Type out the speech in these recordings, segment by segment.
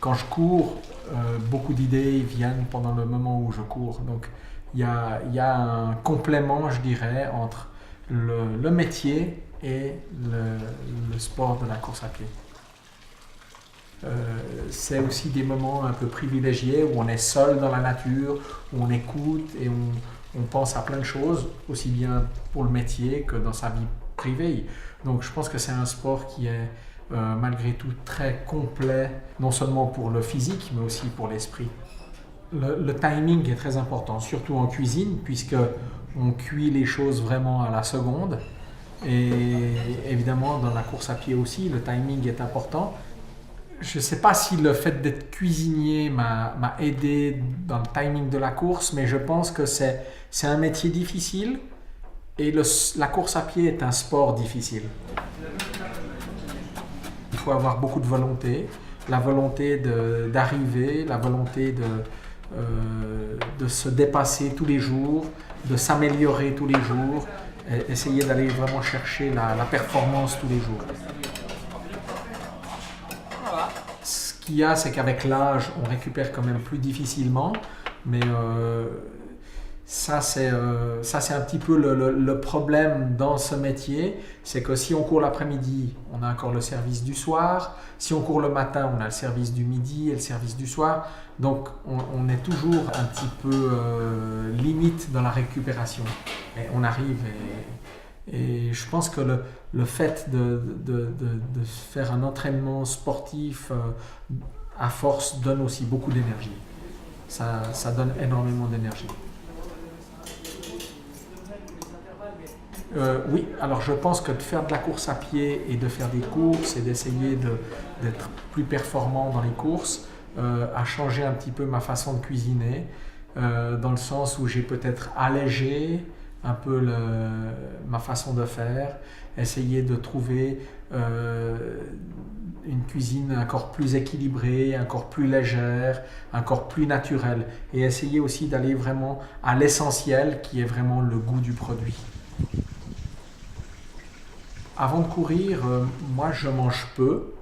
quand je cours, beaucoup d'idées viennent pendant le moment où je cours. Donc il y a un complément, je dirais, entre le métier et le sport de la course à pied. C'est aussi des moments un peu privilégiés où on est seul dans la nature, où on écoute et on pense à plein de choses, aussi bien pour le métier que dans sa vie privée. Donc je pense que c'est un sport qui est malgré tout très complet, non seulement pour le physique, mais aussi pour l'esprit. Le timing est très important, surtout en cuisine, puisque on cuit les choses vraiment à la seconde. Et évidemment, dans la course à pied aussi, le timing est important. Je ne sais pas si le fait d'être cuisinier m'a aidé dans le timing de la course, mais je pense que c'est un métier difficile et la course à pied est un sport difficile. Il faut avoir beaucoup de volonté, la volonté d'arriver, la volonté de se dépasser tous les jours, de s'améliorer tous les jours, et essayer d'aller vraiment chercher la performance tous les jours. Ce qu'il y a, c'est qu'avec l'âge, on récupère quand même plus difficilement, mais ça, c'est un petit peu le problème dans ce métier, c'est que si on court l'après-midi, on a encore le service du soir. Si on court le matin, on a le service du midi et le service du soir. Donc, on est toujours un petit peu limite dans la récupération. Et on arrive et je pense que le fait de faire un entraînement sportif à force donne aussi beaucoup d'énergie. Ça donne énormément d'énergie. Oui, alors je pense que de faire de la course à pied et de faire des courses et d'essayer d'être plus performant dans les courses a changé un petit peu ma façon de cuisiner, dans le sens où j'ai peut-être allégé un peu ma façon de faire, essayer de trouver une cuisine encore plus équilibrée, encore plus légère, encore plus naturelle, et essayer aussi d'aller vraiment à l'essentiel qui est vraiment le goût du produit. Avant de courir, moi je mange peu,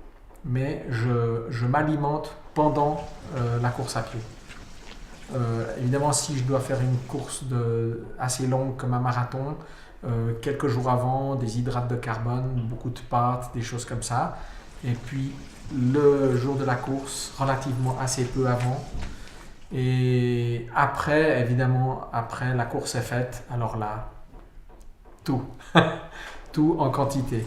mais je m'alimente pendant la course à pied. Évidemment, si je dois faire une course assez longue comme un marathon, quelques jours avant, des hydrates de carbone, beaucoup de pâtes, des choses comme ça. Et puis le jour de la course, relativement assez peu avant. Et après, évidemment, après la course est faite, alors là, tout. Tout en quantité.